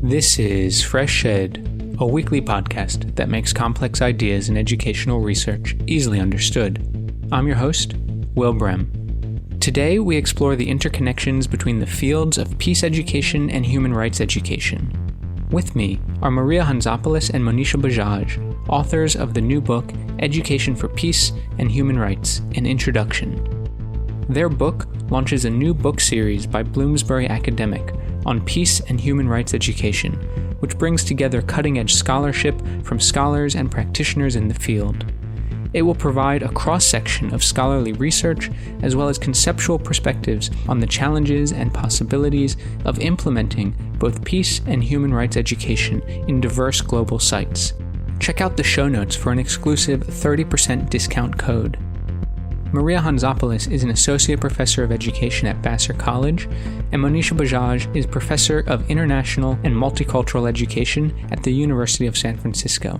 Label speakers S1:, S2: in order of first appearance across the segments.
S1: This is FreshEd, a weekly podcast that makes complex ideas in educational research easily understood. I'm your host, Will Brehm. Today we explore the interconnections between the fields of peace education and human rights education. With me are Maria Hantzopoulos and Monisha Bajaj, authors of the new book, Education for Peace and Human Rights, An Introduction. Their book launches a new book series by Bloomsbury Academic on peace and human rights education, which brings together cutting-edge scholarship from scholars and practitioners in the field. It will provide a cross-section of scholarly research as well as conceptual perspectives on the challenges and possibilities of implementing both peace and human rights education in diverse global sites. Check out the show notes for an exclusive 30% discount code. Maria Hantzopoulos is an associate professor of education at Vassar College, and Monisha Bajaj is professor of international and multicultural education at the University of San Francisco.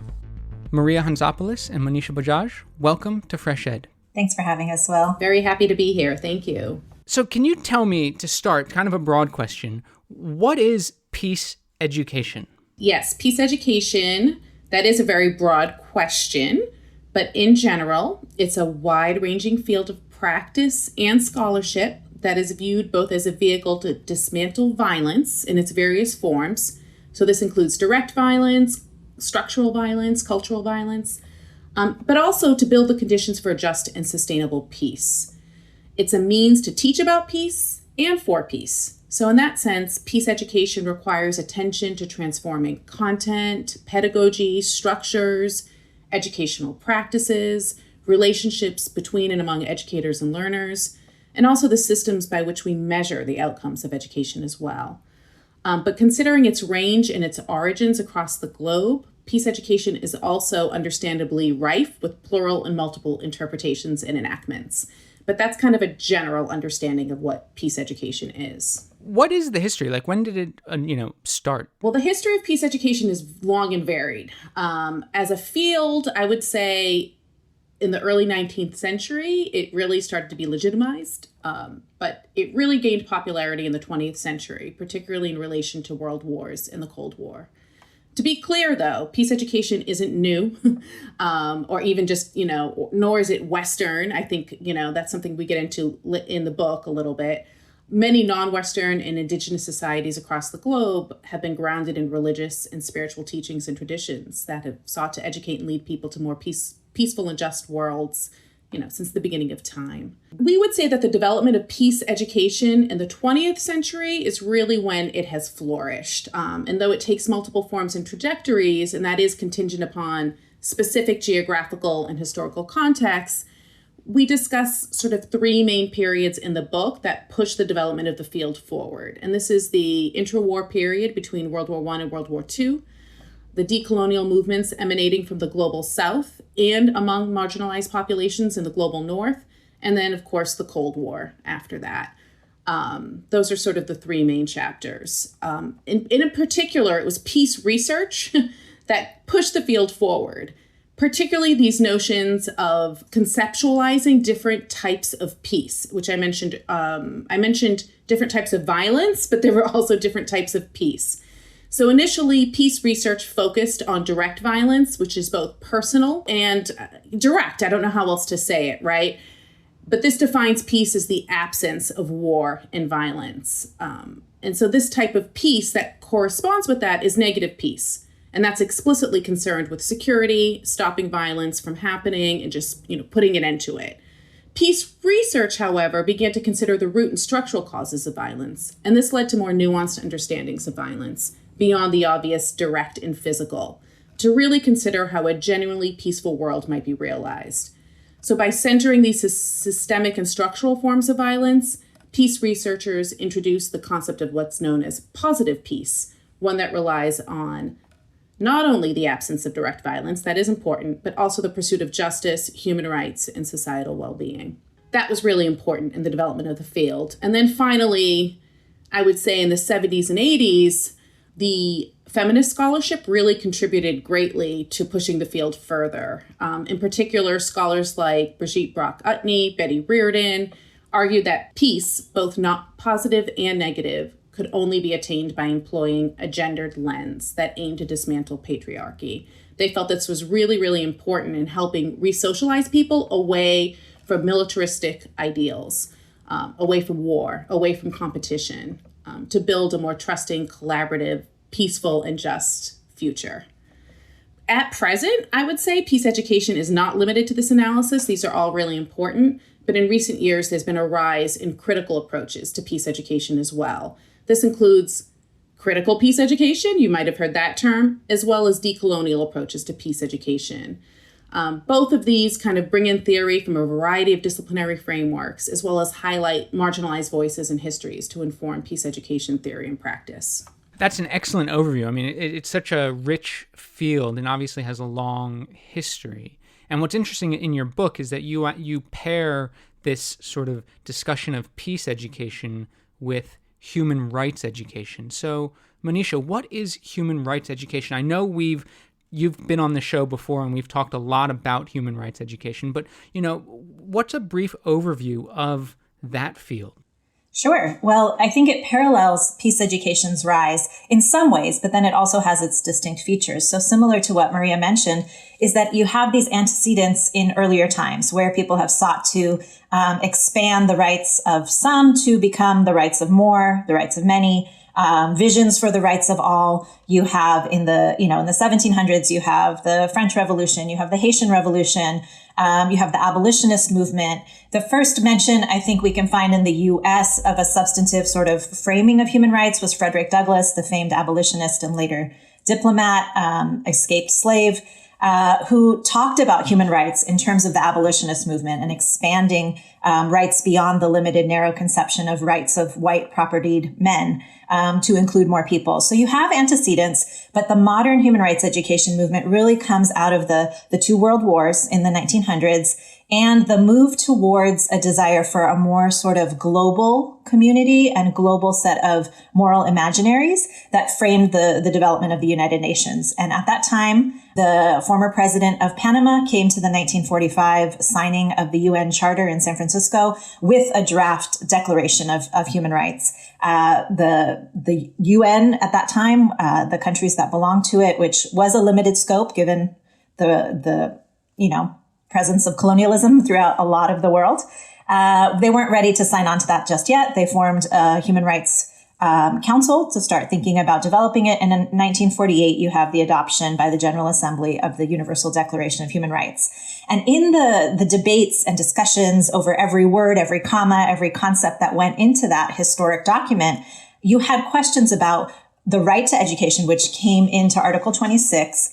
S1: Maria Hantzopoulos and Monisha Bajaj, welcome to FreshEd.
S2: Thanks for having us, Will.
S3: Very happy to be here. Thank you.
S1: So can you tell me, to start, kind of a broad question, what is peace education?
S3: Yes, peace education, that is a very broad question. But in general, it's a wide-ranging field of practice and scholarship that is viewed both as a vehicle to dismantle violence in its various forms. So this includes direct violence, structural violence, cultural violence, but also to build the conditions for a just and sustainable peace. It's a means to teach about peace and for peace. So in that sense, peace education requires attention to transforming content, pedagogy, structures, educational practices, relationships between and among educators and learners, and also the systems by which we measure the outcomes of education as well. But considering its range and its origins across the globe, peace education is also understandably rife with plural and multiple interpretations and enactments. But that's kind of a general understanding of what peace education is.
S1: What is the history? Like, when did it, start?
S3: Well, the history of peace education is long and varied. As a field, I would say in the early 19th century, it really started to be legitimized. But it really gained popularity in the 20th century, particularly in relation to world wars and the Cold War. To be clear, though, peace education isn't new, or even just, nor is it Western. I think, that's something we get into in the book a little bit. Many non-Western and indigenous societies across the globe have been grounded in religious and spiritual teachings and traditions that have sought to educate and lead people to more peaceful and just worlds, since the beginning of time. We would say that the development of peace education in the 20th century is really when it has flourished. And though it takes multiple forms and trajectories, and that is contingent upon specific geographical and historical contexts, we discuss sort of three main periods in the book that push the development of the field forward. And this is the intra-war period between World War I and World War II, the decolonial movements emanating from the global South and among marginalized populations in the global North, and then, of course, the Cold War after that. Those are sort of the three main chapters. In particular, it was peace research that pushed the field forward, particularly these notions of conceptualizing different types of peace, which I mentioned. I mentioned different types of violence, but there were also different types of peace. So initially, peace research focused on direct violence, which is both personal and direct. I don't know how else to say it, right? But this defines peace as the absence of war and violence. And so this type of peace that corresponds with that is negative peace. And that's explicitly concerned with security, stopping violence from happening, and just, putting an end to it. Peace research, however, began to consider the root and structural causes of violence. And this led to more nuanced understandings of violence beyond the obvious direct and physical, to really consider how a genuinely peaceful world might be realized. So by centering these systemic and structural forms of violence, peace researchers introduced the concept of what's known as positive peace, one that relies on not only the absence of direct violence, that is important, but also the pursuit of justice, human rights, and societal well-being. That was really important in the development of the field. And then finally, I would say in the 70s and 80s, the feminist scholarship really contributed greatly to pushing the field further. In particular, scholars like Brigitte Brock-Utney, Betty Reardon, argued that peace, both not positive and negative, could only be attained by employing a gendered lens that aimed to dismantle patriarchy. They felt this was really, really important in helping re-socialize people away from militaristic ideals, away from war, away from competition, to build a more trusting, collaborative, peaceful, and just future. At present, I would say peace education is not limited to this analysis. These are all really important. But in recent years, there's been a rise in critical approaches to peace education as well. This includes critical peace education, you might have heard that term, as well as decolonial approaches to peace education. Both of these kind of bring in theory from a variety of disciplinary frameworks, as well as highlight marginalized voices and histories to inform peace education theory and practice.
S1: That's an excellent overview. I mean, it's such a rich field and obviously has a long history. And what's interesting in your book is that you pair this sort of discussion of peace education with human rights education. So, Monisha, what is human rights education? I know you've been on the show before and we've talked a lot about human rights education, but what's a brief overview of that field?
S2: Sure. Well, I think it parallels peace education's rise in some ways, but then it also has its distinct features. So similar to what Maria mentioned is that you have these antecedents in earlier times where people have sought to expand the rights of some to become the rights of more, the rights of many, visions for the rights of all. You have in the 1700s, you have the French Revolution, you have the Haitian Revolution, you have the abolitionist movement. The first mention I think we can find in the U.S. of a substantive sort of framing of human rights was Frederick Douglass, the famed abolitionist and later diplomat, escaped slave, who talked about human rights in terms of the abolitionist movement and expanding rights beyond the limited, narrow conception of rights of white propertied men to include more people. So you have antecedents, but the modern human rights education movement really comes out of the two world wars in the 1900s and the move towards a desire for a more sort of global community and global set of moral imaginaries that framed the development of the United Nations. And at that time, the former president of Panama came to the 1945 signing of the UN Charter in San Francisco with a draft declaration of human rights. The UN at that time, the countries that belonged to it, which was a limited scope given the presence of colonialism throughout a lot of the world. They weren't ready to sign on to that just yet. They formed a human rights council to start thinking about developing it. And in 1948, you have the adoption by the General Assembly of the Universal Declaration of Human Rights. And in the debates and discussions over every word, every comma, every concept that went into that historic document, you had questions about the right to education, which came into Article 26,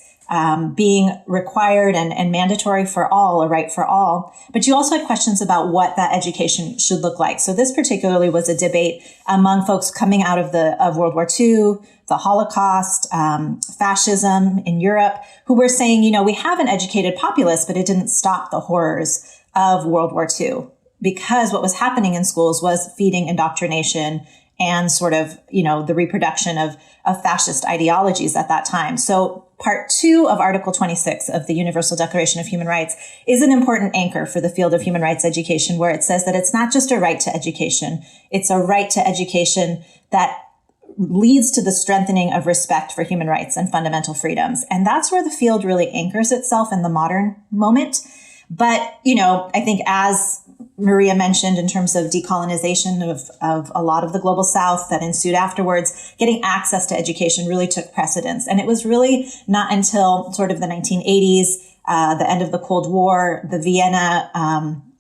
S2: being required and mandatory for all, a right for all. But you also had questions about what that education should look like. So this particularly was a debate among folks coming out of World War II, the Holocaust, fascism in Europe, who were saying, we have an educated populace, but it didn't stop the horrors of World War II because what was happening in schools was feeding indoctrination and sort of, the reproduction of fascist ideologies at that time. So Part 2 of Article 26 of the Universal Declaration of Human Rights is an important anchor for the field of human rights education, where it says that it's not just a right to education, it's a right to education that leads to the strengthening of respect for human rights and fundamental freedoms. And that's where the field really anchors itself in the modern moment. But, I think as Maria mentioned in terms of decolonization of a lot of the global South that ensued afterwards, getting access to education really took precedence. And it was really not until sort of the 1980s, the end of the Cold War, the Vienna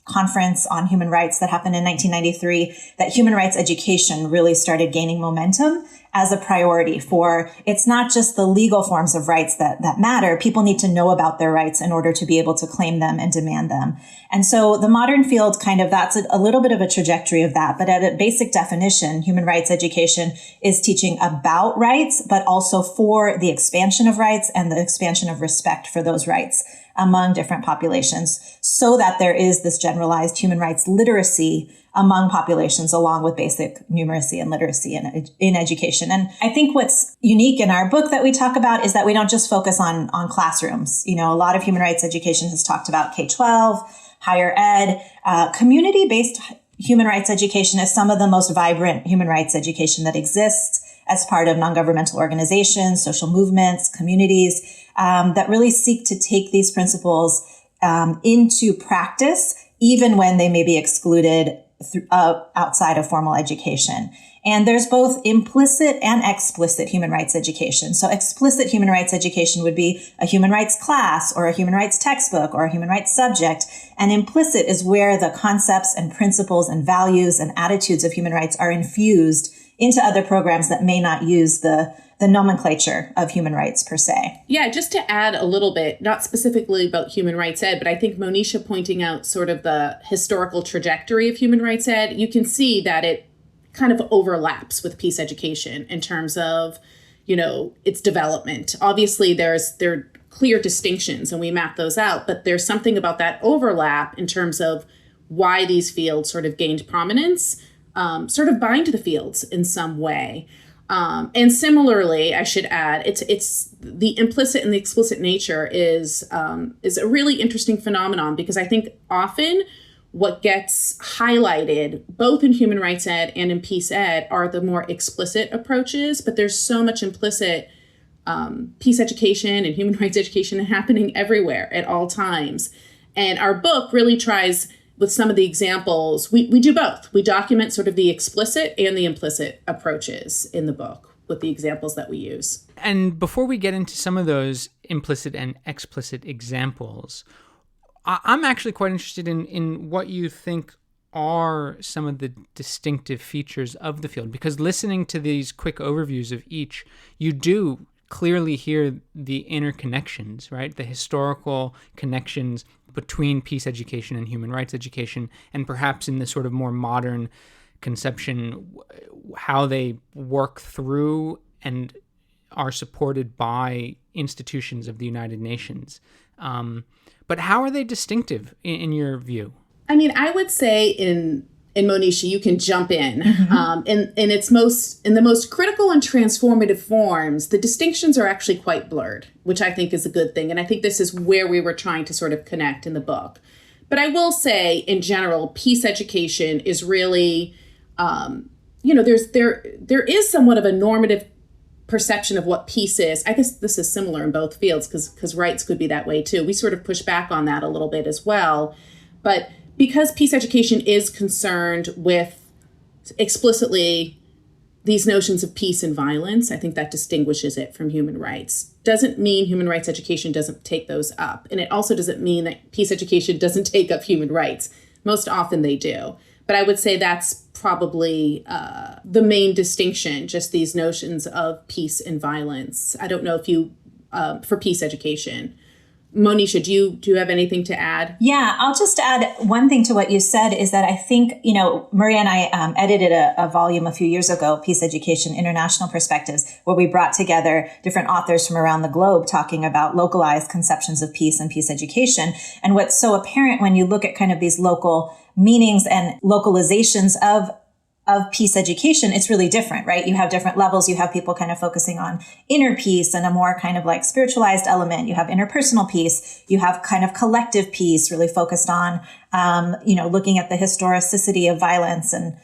S2: Conference on Human Rights that happened in 1993, that human rights education really started gaining momentum as a priority for, it's not just the legal forms of rights that matter. People need to know about their rights in order to be able to claim them and demand them. And so the modern field that's a little bit of a trajectory of that. But at a basic definition, human rights education is teaching about rights, but also for the expansion of rights and the expansion of respect for those rights among different populations, so that there is this generalized human rights literacy among populations, along with basic numeracy and literacy in education. And I think what's unique in our book that we talk about is that we don't just focus on classrooms. A lot of human rights education has talked about K-12, higher ed, community-based human rights education is some of the most vibrant human rights education that exists as part of non-governmental organizations, social movements, communities that really seek to take these principles into practice, even when they may be excluded outside of formal education. And there's both implicit and explicit human rights education. So explicit human rights education would be a human rights class or a human rights textbook or a human rights subject. And implicit is where the concepts and principles and values and attitudes of human rights are infused into other programs that may not use the nomenclature of human rights per se.
S3: Yeah, just to add a little bit, not specifically about human rights ed, but I think Monisha pointing out sort of the historical trajectory of human rights ed, you can see that it kind of overlaps with peace education in terms of, its development. Obviously, there are clear distinctions and we map those out, but there's something about that overlap in terms of why these fields sort of gained prominence, sort of bind to the fields in some way. And similarly, I should add, it's the implicit and the explicit nature is a really interesting phenomenon, because I think often what gets highlighted both in human rights ed and in peace ed are the more explicit approaches, but there's so much implicit peace education and human rights education happening everywhere at all times. And our book really tries, with some of the examples, we do both. We document sort of the explicit and the implicit approaches in the book with the examples that we use.
S1: And before we get into some of those implicit and explicit examples, I'm actually quite interested in what you think are some of the distinctive features of the field, because listening to these quick overviews of each, you do clearly hear the interconnections, right? The historical connections between peace education and human rights education, and perhaps in the sort of more modern conception, how they work through and are supported by institutions of the United Nations. But how are they distinctive in your view?
S3: I mean, I would say in Monisha, you can jump in.
S2: Mm-hmm.
S3: In the most critical and transformative forms, the distinctions are actually quite blurred, which I think is a good thing. And I think this is where we were trying to sort of connect in the book. But I will say, in general, peace education is really, there is somewhat of a normative perception of what peace is. I guess this is similar in both fields, because rights could be that way too. We sort of push back on that a little bit as well. But because peace education is concerned with explicitly these notions of peace and violence, I think that distinguishes it from human rights. Doesn't mean human rights education doesn't take those up. And it also doesn't mean that peace education doesn't take up human rights. Most often they do. But I would say that's probably the main distinction, just these notions of peace and violence. I don't know if you, for peace education. Monisha, do you have anything to add?
S2: Yeah, I'll just add one thing to what you said, is that I think, Maria and I edited a volume a few years ago, Peace Education, International Perspectives, where we brought together different authors from around the globe talking about localized conceptions of peace and peace education. And what's so apparent when you look at kind of these local meanings and localizations of peace education, it's really different, right? You have different levels. You have people kind of focusing on inner peace and a more kind of like spiritualized element. You have interpersonal peace. You have kind of collective peace, really focused on, looking at the historicity of violence and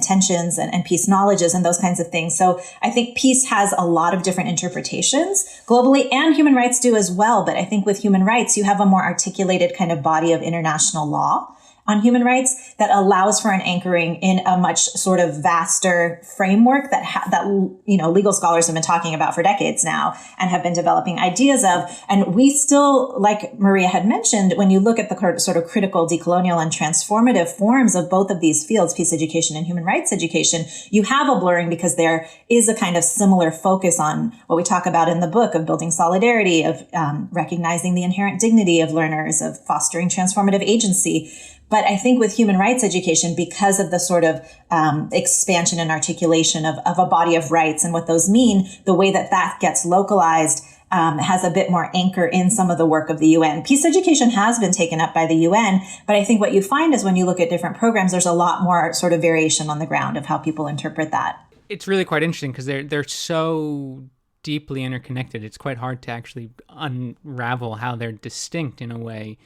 S2: tensions and peace knowledges and those kinds of things. So I think peace has a lot of different interpretations globally, and human rights do as well. But I think with human rights, you have a more articulated kind of body of international law on human rights that allows for an anchoring in a much sort of vaster framework that legal scholars have been talking about for decades now and have been developing ideas of. And we still, like Maria had mentioned, when you look at the sort of critical, decolonial, and transformative forms of both of these fields, peace education and human rights education, you have a blurring because there is a kind of similar focus on what we talk about in the book of building solidarity, of recognizing the inherent dignity of learners, of fostering transformative agency. But I think with human rights education, because of the sort of expansion and articulation of a body of rights and what those mean, the way that gets localized has a bit more anchor in some of the work of the UN. Peace education has been taken up by the UN, but I think what you find is when you look at different programs, there's a lot more sort of variation on the ground of how people interpret that.
S1: It's really quite interesting because they're so deeply interconnected. It's quite hard to actually unravel how they're distinct in a way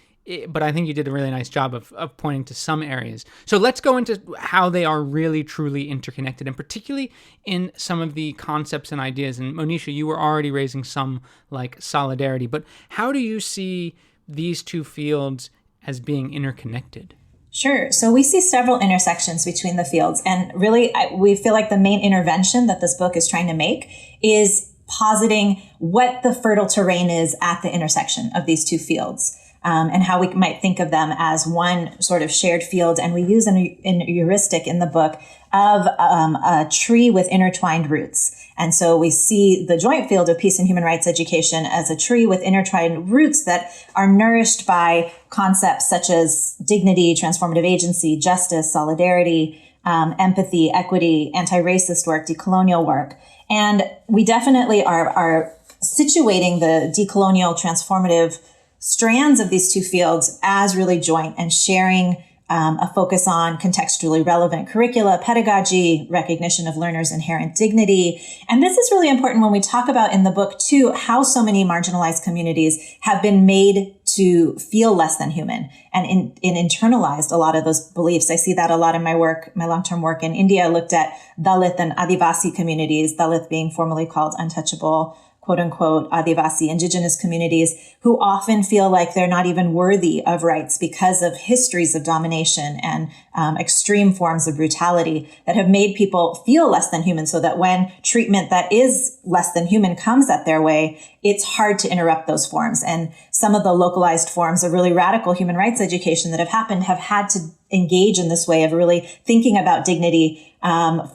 S1: but I think you did a really nice job of pointing to some areas. So let's go into how they are really, truly interconnected, and particularly in some of the concepts and ideas. And Monisha, you were already raising some like solidarity, but how do you see these two fields as being interconnected?
S2: Sure. So we see several intersections between the fields. And really, we feel like the main intervention that this book is trying to make is positing what the fertile terrain is at the intersection of these two fields. And how we might think of them as one sort of shared field. And we use a heuristic in the book of a tree with intertwined roots. And so we see the joint field of peace and human rights education as a tree with intertwined roots that are nourished by concepts such as dignity, transformative agency, justice, solidarity, empathy, equity, anti-racist work, decolonial work. And we definitely are situating the decolonial transformative strands of these two fields as really joint and sharing a focus on contextually relevant curricula, pedagogy, recognition of learners' inherent dignity. And this is really important when we talk about in the book, too, how so many marginalized communities have been made to feel less than human and internalized a lot of those beliefs. I see that a lot in my work, my long-term work in India. I looked at Dalit and Adivasi communities, Dalit being formerly called untouchable, quote unquote, Adivasi indigenous communities who often feel like they're not even worthy of rights because of histories of domination and extreme forms of brutality that have made people feel less than human, so that when treatment that is less than human comes at their way, it's hard to interrupt those forms. And some of the localized forms of really radical human rights education that have happened have had to engage in this way of really thinking about dignity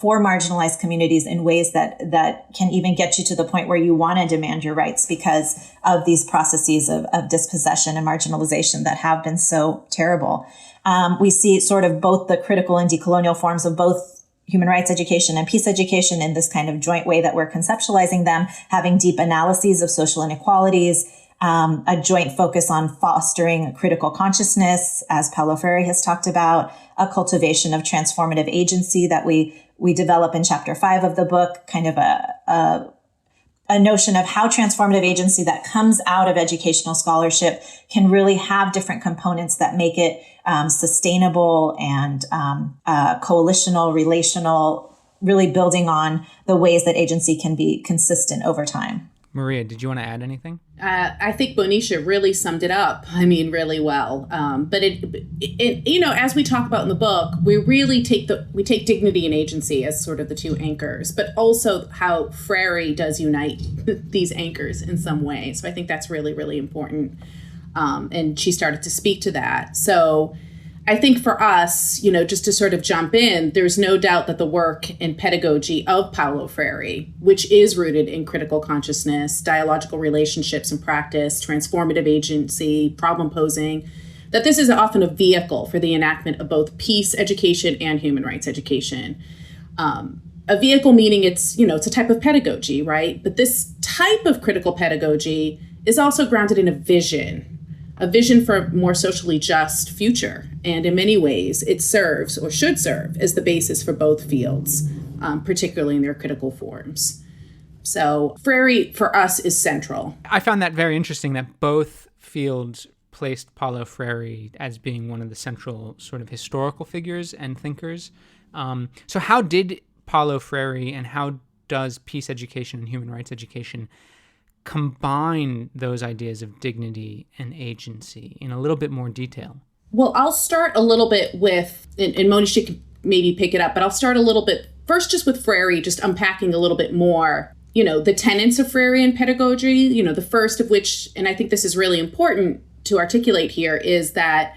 S2: for marginalized communities in ways that can even get you to the point where you want to demand your rights because of these processes of dispossession and marginalization that have been so terrible. We see sort of both the critical and decolonial forms of both human rights education and peace education in this kind of joint way that we're conceptualizing them, having deep analyses of social inequalities, a joint focus on fostering critical consciousness, as Paulo Freire has talked about, a cultivation of transformative agency that we develop in chapter 5 of the book, kind of a notion of how transformative agency that comes out of educational scholarship can really have different components that make it sustainable and coalitional, relational, really building on the ways that agency can be consistent over time.
S1: Maria, did you want to add anything?
S3: I think Monisha really summed it up. I mean, really well. But it, you know, as we talk about in the book, we really take dignity and agency as sort of the two anchors, but also how Freire does unite these anchors in some way. So I think that's really, really important. And she started to speak to that. So I think for us, you know, just to sort of jump in, there's no doubt that the work and pedagogy of Paulo Freire, which is rooted in critical consciousness, dialogical relationships and practice, transformative agency, problem posing, that this is often a vehicle for the enactment of both peace education and human rights education. A vehicle meaning it's a type of pedagogy, right? But this type of critical pedagogy is also grounded in a vision for a more socially just future. And in many ways, it serves or should serve as the basis for both fields, particularly in their critical forms. So Freire, for us, is central.
S1: I found that very interesting that both fields placed Paulo Freire as being one of the central sort of historical figures and thinkers. So how did Paulo Freire and how does peace education and human rights education combine those ideas of dignity and agency in a little bit more detail?
S3: Well, I'll start a little bit with, and Monisha can maybe pick it up, but I'll start a little bit first just with Freire, just unpacking a little bit more, the tenets of Freirean pedagogy, the first of which, and I think this is really important to articulate here, is that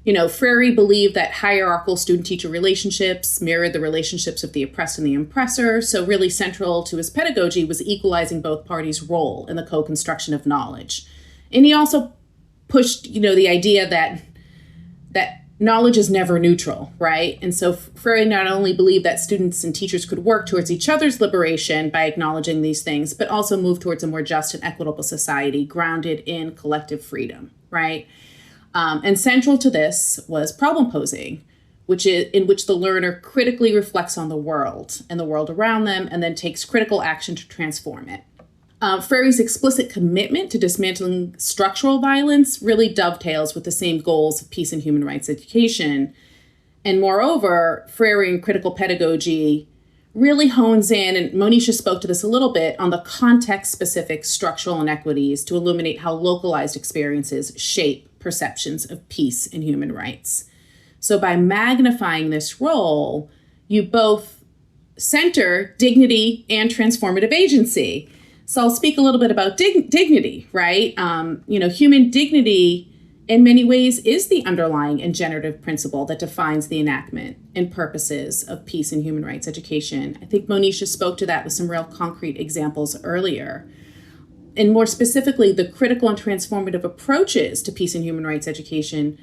S3: Freire believed that hierarchical student-teacher relationships mirrored the relationships of the oppressed and the oppressor. So really central to his pedagogy was equalizing both parties' role in the co-construction of knowledge. And he also pushed, the idea that knowledge is never neutral, right? And so Freire not only believed that students and teachers could work towards each other's liberation by acknowledging these things, but also move towards a more just and equitable society grounded in collective freedom, right? And central to this was problem posing, in which the learner critically reflects on the world and the world around them, and then takes critical action to transform it. Freire's explicit commitment to dismantling structural violence really dovetails with the same goals of peace and human rights education. And moreover, Freirean critical pedagogy really hones in, and Monisha spoke to this a little bit, on the context-specific structural inequities to illuminate how localized experiences shape perceptions of peace and human rights. So by magnifying this role, you both center dignity and transformative agency. So I'll speak a little bit about dignity, right? Human dignity in many ways is the underlying and generative principle that defines the enactment and purposes of peace and human rights education. I think Monisha spoke to that with some real concrete examples earlier. And more specifically, the critical and transformative approaches to peace and human rights education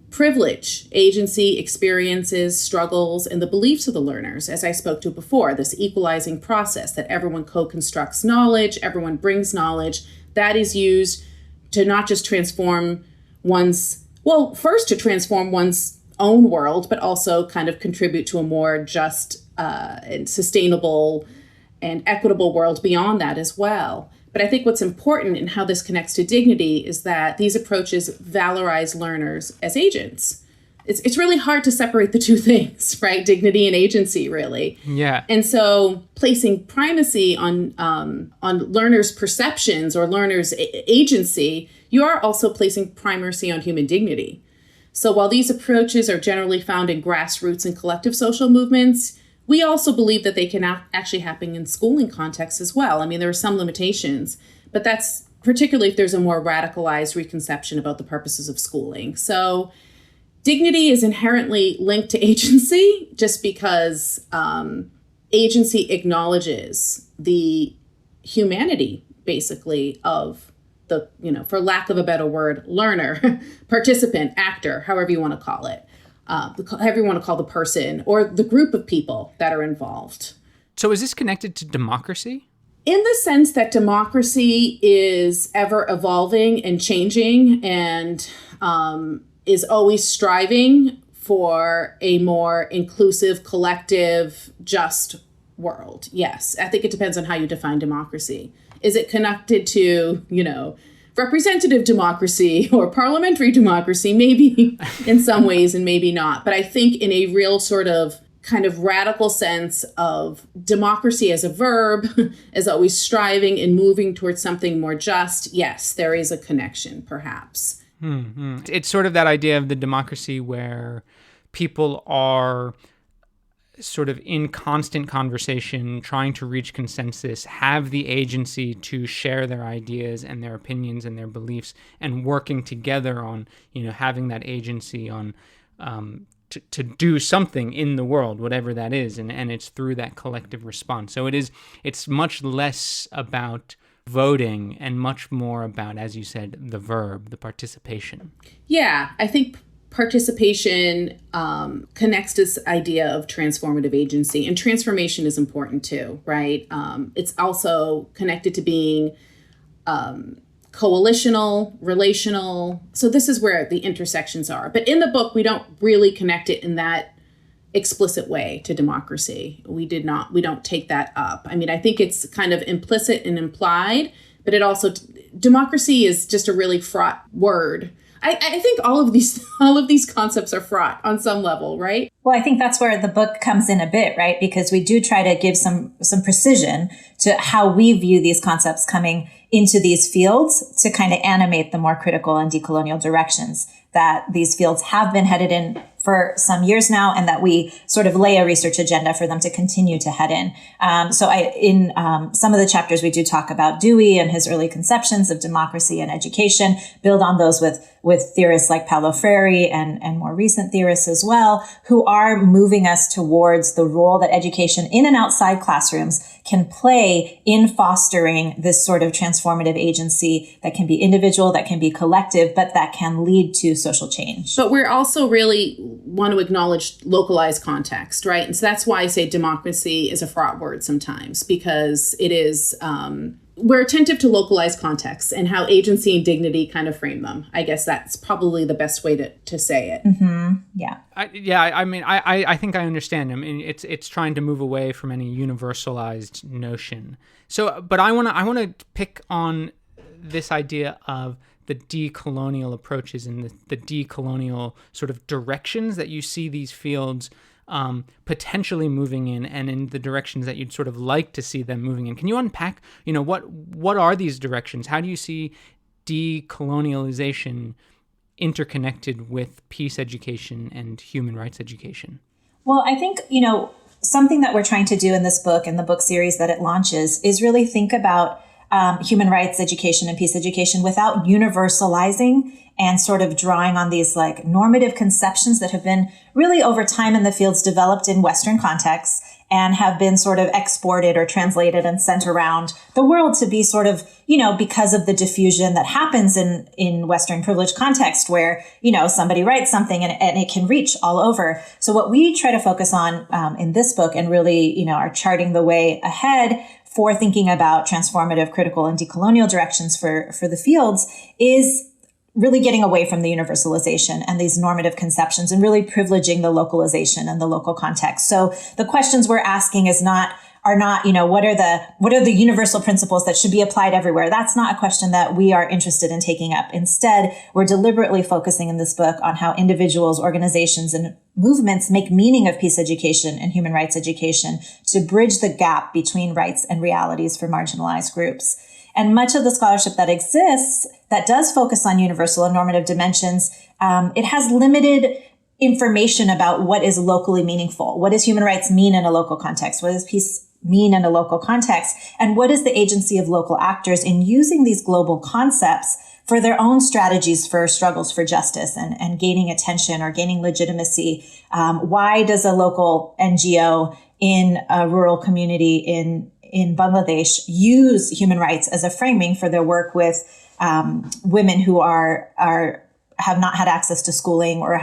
S3: privilege agency, experiences, struggles, and the beliefs of the learners, as I spoke to before, this equalizing process that everyone co-constructs knowledge, everyone brings knowledge, that is used to not just transform to transform one's own world, but also kind of contribute to a more just and sustainable and equitable world beyond that as well. But I think what's important in how this connects to dignity is that these approaches valorize learners as agents. It's really hard to separate the two things, right? Dignity and agency, really.
S1: Yeah.
S3: And so placing primacy on learners' perceptions or learners' agency, you are also placing primacy on human dignity. So while these approaches are generally found in grassroots and collective social movements, we also believe that they can actually happen in schooling contexts as well. I mean, there are some limitations, but that's particularly if there's a more radicalized reconception about the purposes of schooling. So dignity is inherently linked to agency just because agency acknowledges the humanity, basically, of the, for lack of a better word, learner, participant, actor, however you want to call it. However you want to call the person or the group of people that are involved.
S1: So is this connected to democracy?
S3: In the sense that democracy is ever evolving and changing and is always striving for a more inclusive, collective, just world. Yes, I think it depends on how you define democracy. Is it connected to, representative democracy or parliamentary democracy? Maybe in some ways and maybe not. But I think in a real sort of kind of radical sense of democracy as a verb, as always striving and moving towards something more just, yes, there is a connection, perhaps.
S1: Mm-hmm. It's sort of that idea of the democracy where people are sort of in constant conversation, trying to reach consensus, have the agency to share their ideas and their opinions and their beliefs, and working together on, having that agency on to do something in the world, whatever that is, and it's through that collective response. So it's much less about voting and much more about, as you said, the verb, the participation.
S3: Yeah, I think participation connects to this idea of transformative agency, and transformation is important too, right? It's also connected to being coalitional, relational. So this is where the intersections are. But in the book, we don't really connect it in that explicit way to democracy. We don't take that up. I mean, I think it's kind of implicit and implied, but it also, democracy is just a really fraught word. I think all of these concepts are fraught on some level, right?
S2: Well, I think that's where the book comes in a bit, right? Because we do try to give some precision to how we view these concepts coming into these fields to kind of animate the more critical and decolonial directions that these fields have been headed in for some years now, and that we sort of lay a research agenda for them to continue to head in. So in some of the chapters, we do talk about Dewey and his early conceptions of democracy and education, build on those with theorists like Paulo Freire and more recent theorists as well, who are moving us towards the role that education in and outside classrooms can play in fostering this sort of transformative agency that can be individual, that can be collective, but that can lead to social change.
S3: But we're also really want to acknowledge localized context, right? And so that's why I say democracy is a fraught word sometimes, because it is we're attentive to localized contexts and how agency and dignity kind of frame them. I guess that's probably the best way to say it.
S2: Mm-hmm. Yeah.
S1: I think I understand. I mean, it's trying to move away from any universalized notion. So, but I want to pick on this idea of the decolonial approaches and the decolonial sort of directions that you see these fields potentially moving in, and in the directions that you'd sort of like to see them moving in. Can you unpack, what are these directions? How do you see decolonialization interconnected with peace education and human rights education?
S2: Well, I think, something that we're trying to do in this book and the book series that it launches is really think about human rights education and peace education without universalizing and sort of drawing on these like normative conceptions that have been really over time in the fields developed in Western contexts and have been sort of exported or translated and sent around the world to be sort of, because of the diffusion that happens in Western privileged context where, somebody writes something and it can reach all over. So what we try to focus on in this book and really, are charting the way ahead for thinking about transformative, critical, and decolonial directions for the fields is really getting away from the universalization and these normative conceptions and really privileging the localization and the local context. So the questions we're asking are not, what are the universal principles that should be applied everywhere? That's not a question that we are interested in taking up. Instead, we're deliberately focusing in this book on how individuals, organizations, and movements make meaning of peace education and human rights education to bridge the gap between rights and realities for marginalized groups. And much of the scholarship that exists that does focus on universal and normative dimensions, it has limited information about what is locally meaningful. What does human rights mean in a local context? What does peace mean in a local context? And what is the agency of local actors in using these global concepts for their own strategies for struggles for justice and gaining attention or gaining legitimacy? Why does a local NGO in a rural community in Bangladesh use human rights as a framing for their work with women who have not had access to schooling or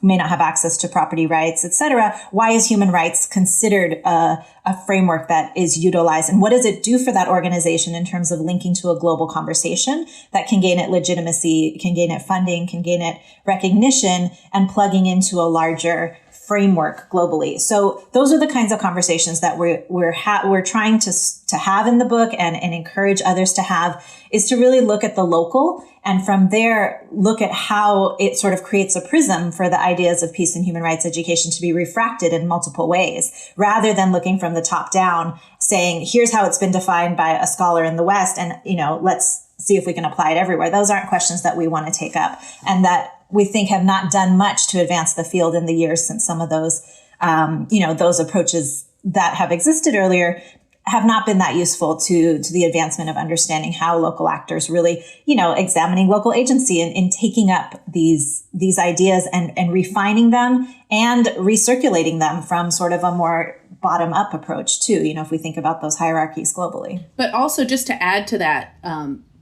S2: may not have access to property rights, et cetera? Why is human rights considered a framework that is utilized? And what does it do for that organization in terms of linking to a global conversation that can gain it legitimacy, can gain it funding, can gain it recognition, and plugging into a larger framework globally? So those are the kinds of conversations that we're trying to have in the book and encourage others to have, is to really look at the local and from there look at how it sort of creates a prism for the ideas of peace and human rights education to be refracted in multiple ways, rather than looking from the top down saying, here's how it's been defined by a scholar in the West and, let's see if we can apply it everywhere. Those aren't questions that we want to take up and that we think have not done much to advance the field in the years since some of those, those approaches that have existed earlier have not been that useful to the advancement of understanding how local actors really, examining local agency and taking up these ideas and refining them and recirculating them from sort of a more bottom up approach too, if we think about those hierarchies globally.
S3: But also just to add to that,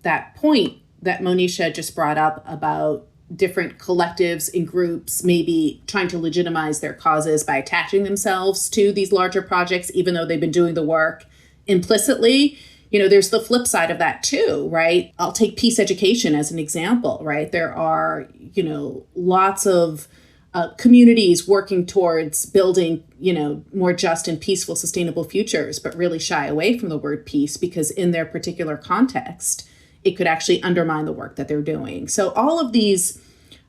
S3: that point that Monisha just brought up about different collectives and groups maybe trying to legitimize their causes by attaching themselves to these larger projects, even though they've been doing the work implicitly. There's the flip side of that too, right? I'll take peace education as an example, right? There are, lots of communities working towards building, more just and peaceful, sustainable futures, but really shy away from the word peace because in their particular context, it could actually undermine the work that they're doing. So all of these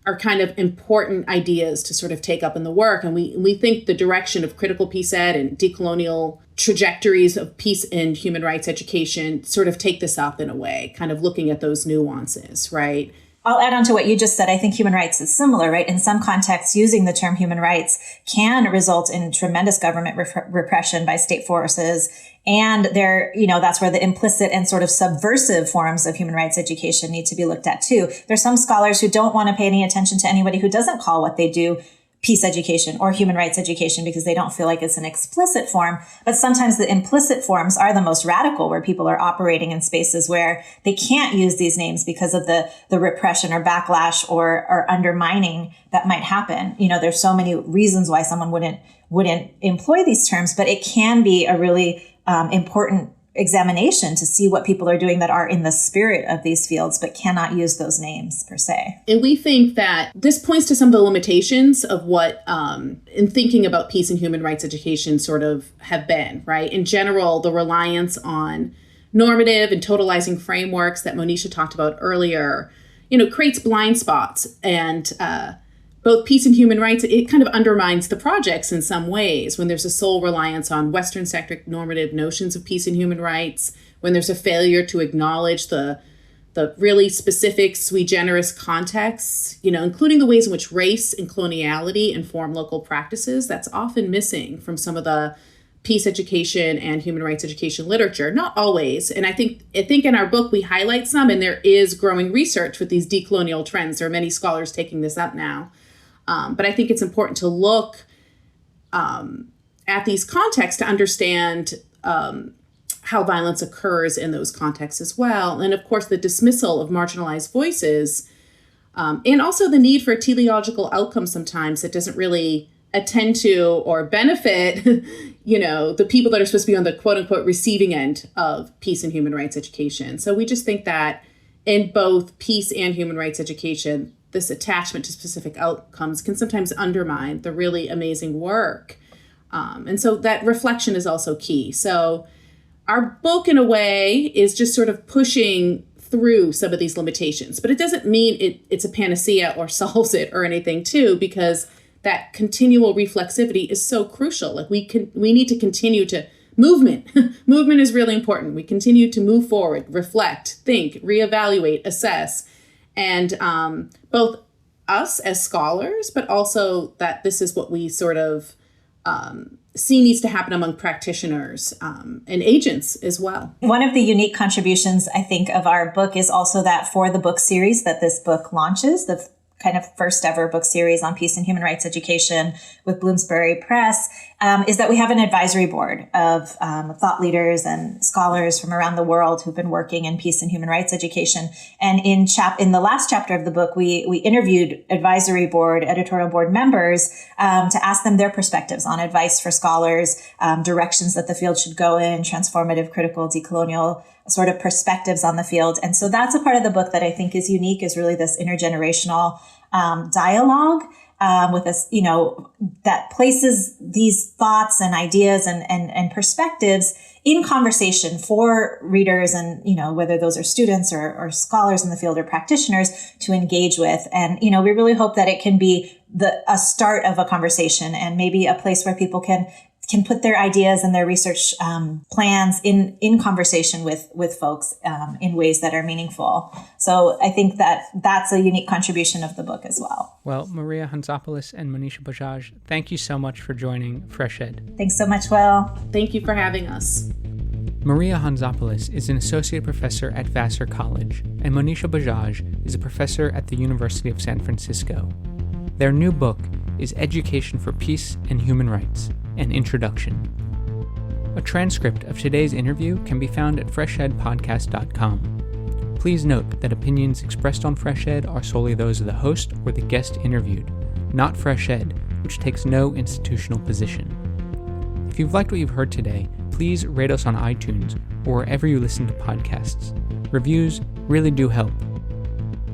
S3: are kind of important ideas to sort of take up in the work. And we think the direction of critical peace ed and decolonial trajectories of peace and human rights education sort of take this up in a way, kind of looking at those nuances, right?
S2: I'll add on to what you just said. I think human rights is similar, right? In some contexts, using the term human rights can result in tremendous government repression by state forces. And that's where the implicit and sort of subversive forms of human rights education need to be looked at too. There's some scholars who don't want to pay any attention to anybody who doesn't call what they do peace education or human rights education because they don't feel like it's an explicit form. But sometimes the implicit forms are the most radical, where people are operating in spaces where they can't use these names because of the repression or backlash or undermining that might happen. There's so many reasons why someone wouldn't employ these terms, but it can be a really important examination to see what people are doing that are in the spirit of these fields, but cannot use those names per se.
S3: And we think that this points to some of the limitations of what, in thinking about peace and human rights education sort of have been, right? In general, the reliance on normative and totalizing frameworks that Monisha talked about earlier, creates blind spots. And both peace and human rights, it kind of undermines the projects in some ways when there's a sole reliance on Western-centric normative notions of peace and human rights, when there's a failure to acknowledge the really specific sui generis contexts, including the ways in which race and coloniality inform local practices. That's often missing from some of the peace education and human rights education literature. Not always. And I think in our book, we highlight some, and there is growing research with these decolonial trends. There are many scholars taking this up now. But I think it's important to look at these contexts to understand how violence occurs in those contexts as well. And of course, the dismissal of marginalized voices, and also the need for a teleological outcome sometimes that doesn't really attend to or benefit, the people that are supposed to be on the quote unquote receiving end of peace and human rights education. So we just think that in both peace and human rights education, this attachment to specific outcomes can sometimes undermine the really amazing work. And so that reflection is also key. So our book, in a way, is just sort of pushing through some of these limitations. But it doesn't mean it's a panacea or solves it or anything, too, because that continual reflexivity is so crucial. Like we need to continue to movement. Movement is really important. We continue to move forward, reflect, think, reevaluate, assess. And both us as scholars, but also that this is what we sort of see needs to happen among practitioners and agents as well.
S2: One of the unique contributions, I think, of our book is also that for the book series that this book launches, the kind of first ever book series on peace and human rights education with Bloomsbury Press, is that we have an advisory board of thought leaders and scholars from around the world who've been working in peace and human rights education. And in the last chapter of the book, we interviewed editorial board members to ask them their perspectives on advice for scholars, directions that the field should go in, transformative, critical, decolonial sort of perspectives on the field. And so that's a part of the book that I think is unique, is really this intergenerational dialogue with us, that places these thoughts and ideas and perspectives in conversation for readers and, whether those are students or scholars in the field or practitioners to engage with. And, we really hope that it can be a start of a conversation and maybe a place where people can put their ideas and their research plans in conversation with folks in ways that are meaningful. So I think that's a unique contribution of the book as well.
S1: Well, Maria Hantzopoulos and Monisha Bajaj, thank you so much for joining FreshEd.
S2: Thanks so much, Will.
S3: Thank you for having us.
S1: Maria Hantzopoulos is an associate professor at Vassar College, and Monisha Bajaj is a professor at the University of San Francisco. Their new book is Education for Peace and Human Rights, an Introduction. A transcript of today's interview can be found at freshedpodcast.com. Please note that opinions expressed on FreshEd are solely those of the host or the guest interviewed, not FreshEd, which takes no institutional position. If you've liked what you've heard today, please rate us on iTunes or wherever you listen to podcasts. Reviews really do help.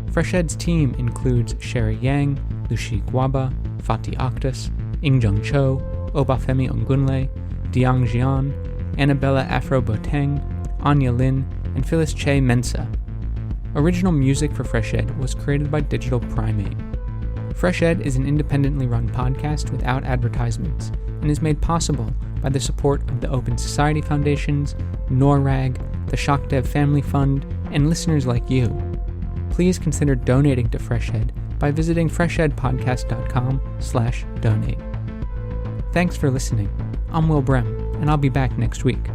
S1: FreshEd's team includes Sherry Yang, Lucy Guaba, Fatih Akhtas, Ingjung Cho, Obafemi Ongunle, Diang Jian, Annabella Afro-Boteng, Anya Lin, and Phyllis Che Mensa. Original music for FreshEd was created by Digital Primate. FreshEd is an independently run podcast without advertisements and is made possible by the support of the Open Society Foundations, NORAG, the ShockDev Family Fund, and listeners like you. Please consider donating to FreshEd by visiting freshedpodcast.com/donate. Thanks for listening. I'm Will Brem, and I'll be back next week.